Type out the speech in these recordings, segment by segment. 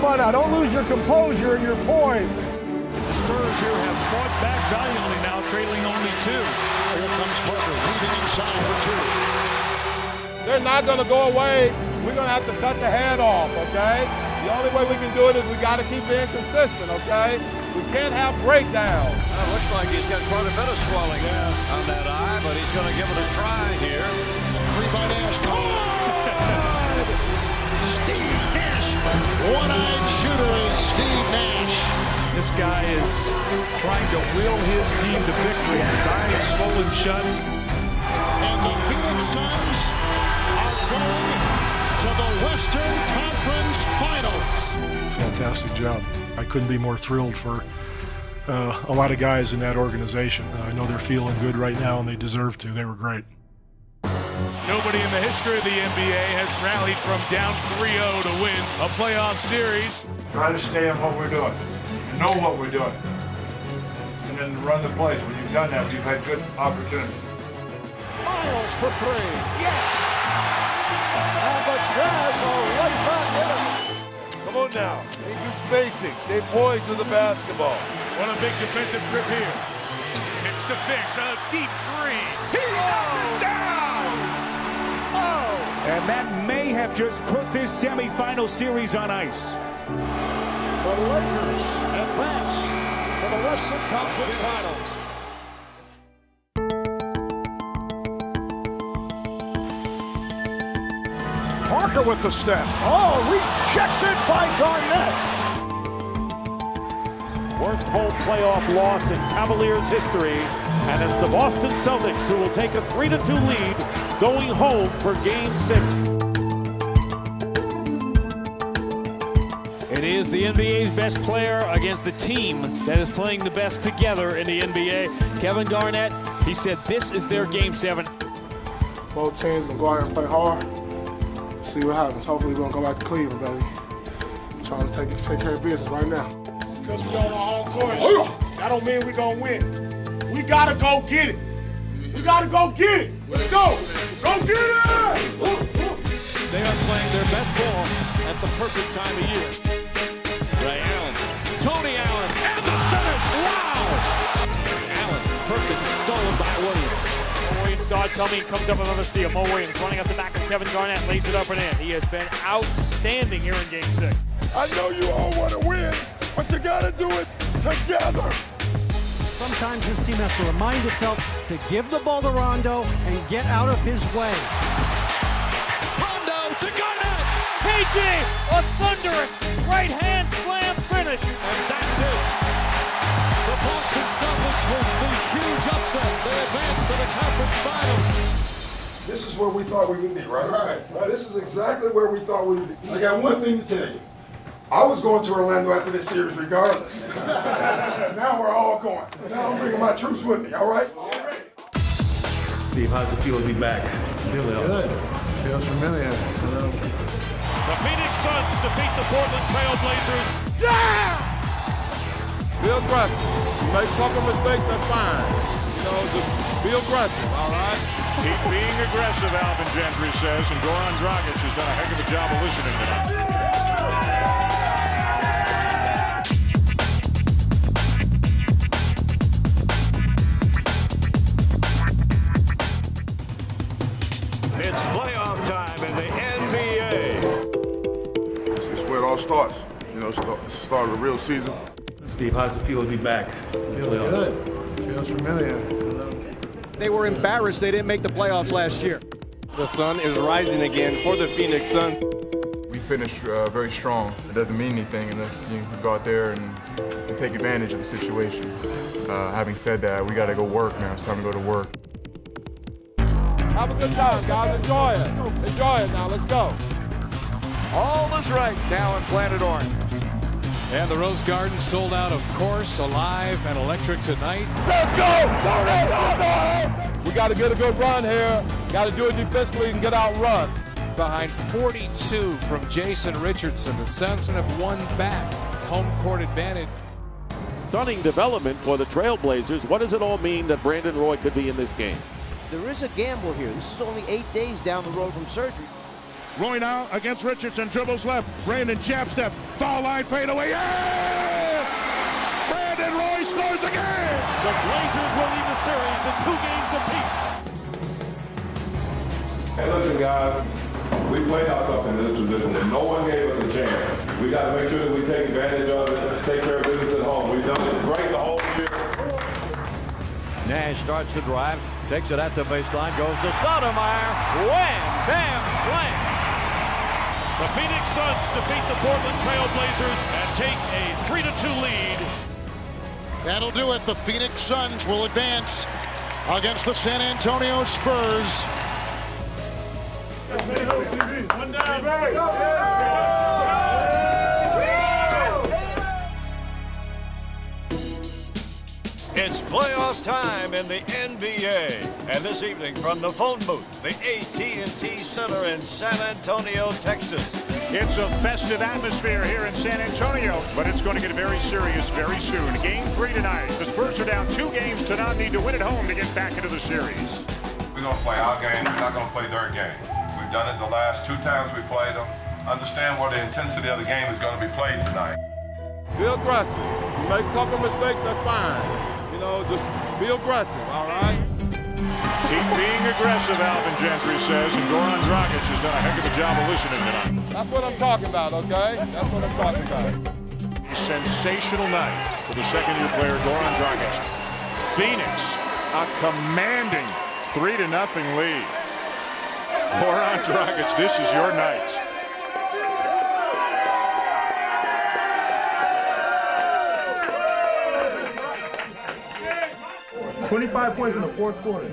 fun out. Don't lose your composure and your poise. The Spurs here have fought back valiantly now, trailing only 2. Here comes Parker, weaving inside for 2. They're not going to go away. We're going to have to cut the head off, okay? The only way we can do it is we got to keep being consistent, okay? We can't have breakdowns. Looks like he's got quite a bit of swelling on that eye, but he's going to give it a try here. 3 by Nash. Good! Steve Nash. One-eyed shooter is Steve Nash. This guy is trying to will his team to victory. The eye is swollen shut. And the Phoenix Suns are going to the Western Conference Finals. Fantastic job. I couldn't be more thrilled for a lot of guys in that organization. I know they're feeling good right now, and they deserve to. They were great. Nobody in the history of the NBA has rallied from down 3-0 to win a playoff series. Try to stay on what we're doing. Know what we're doing. And then run the plays. When you've done that, you've had good opportunity. Miles for 3. Yes! And the Jazz are right back in it. Come on now. They use basics. They poise with the basketball. What a big defensive trip here. Pitch to Fish, a deep 3. He knocked it down! Oh! And that may have just put this semifinal series on ice. The Lakers advance to the Western Conference Finals. Parker with the step. Oh, rejected by Garnett. Worst home playoff loss in Cavaliers history. And it's the Boston Celtics who will take a 3-2 lead going home for Game 6. It is the NBA's best player against the team that is playing the best together in the NBA. Kevin Garnett, he said this is their Game 7. Both teams going to go out and play hard. See what happens. Hopefully we're going to go back to Cleveland, baby. Trying to take care of business right now. It's because we're on our home court. That don't mean we're going to win. We got to go get it. We got to go get it. Let's go. Go get it! They are playing their best ball at the perfect time of year. Ray Allen, Tony Allen, and the finish! Wow! Allen, Perkins stolen by Williams. Williams saw it coming, comes up with another steal. Mo Williams running up the back of Kevin Garnett, lays it up and in. He has been outstanding here in Game 6. I know you all want to win, but you got to do it together. Sometimes this team has to remind itself to give the ball to Rondo and get out of his way. Rondo to Garnett! KG, a thunderous right-hand slam finish. And that's it. The Boston Celtics with the huge upset. They advance to the conference finals. This is where we thought we would be, right? Right. This is exactly where we thought we would be. I got one thing to tell you. I was going to Orlando after this series regardless. Now we're all going. Now I'm bringing my troops with me, all right? Steve, how's it feel to be back? Feels good. Feels familiar. The Phoenix Suns defeat the Portland Trailblazers. Yeah! Be aggressive. You make a couple mistakes, that's fine. You know, just be aggressive, all right? Keep being aggressive, Alvin Gentry says, and Goran Dragic has done a heck of a job of listening to that. It's playoff time in the NBA. This is where it all starts. You know, it's the start of the real season. Steve, how's it feel to be back? Feels good. Feels familiar. They were embarrassed they didn't make the playoffs last year. The sun is rising again for the Phoenix Suns. We finished very strong. It doesn't mean anything unless you go out there and take advantage of the situation. Having said that, we got to go work now. It's time to go to work. Have a good time, guys. Enjoy it. Enjoy it now. Let's go. All is right now in Planet Orange. And the Rose Garden sold out, of course, alive and electric tonight. Let's go! We got to get a good run here. Got to do it defensively and get out and run. Behind 42 from Jason Richardson, the Suns have won back. Home court advantage. Stunning development for the Trailblazers. What does it all mean that Brandon Roy could be in this game? There is a gamble here. This is only 8 days down the road from surgery. Roy now against Richardson, dribbles left. Brandon jab step, foul line fade away. Yeah! Brandon Roy scores again! The Blazers will lead the series in 2 games apiece. Hey, listen, guys. We played ourselves in this position that no one gave us a chance. We got to make sure that we take advantage of it, take care of business at home. We've done it great the whole year. Nash starts to drive, takes it at the baseline, goes to Stoudemire. Wham! Bam! Slam! The Phoenix Suns defeat the Portland Trail Blazers and take a 3-2 lead. That'll do it. The Phoenix Suns will advance against the San Antonio Spurs. It's playoff time in the NBA. And this evening from the phone booth, the AT&T Center in San Antonio, Texas. It's a festive atmosphere here in San Antonio, but it's going to get very serious very soon. Game 3 tonight. The Spurs are down 2 games to not need to win at home to get back into the series. We're going to play our game. We're not going to play their game. We've done it the last 2 times we played them. Understand what the intensity of the game is going to be played tonight. Be aggressive. You make a couple mistakes, that's fine. You know, just be aggressive, all right? Keep being aggressive, Alvin Gentry says, and Goran Dragic has done a heck of a job of listening tonight. That's what I'm talking about, okay? That's what I'm talking about. A sensational night for the second-year player, Goran Dragic. Phoenix, a commanding 3-0 lead. Goran Dragic, this is your night. 25 points in the fourth quarter.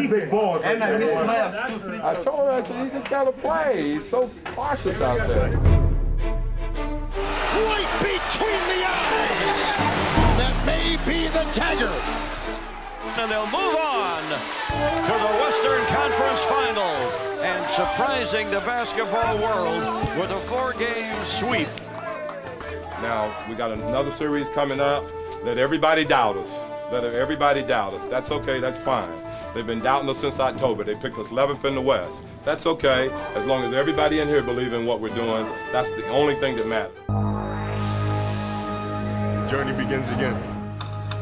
Big balls. And I missed layup. I told her, you just gotta play. He's so cautious out there. Right between the eyes. That may be the dagger. And they'll move on to the Western Conference Finals and surprising the basketball world with a 4-game sweep. Now, we got another series coming up. Let everybody doubt us. Let everybody doubt us. That's okay, that's fine. They've been doubting us since October. They picked us 11th in the West. That's okay, as long as everybody in here believes in what we're doing. That's the only thing that matters. The journey begins again.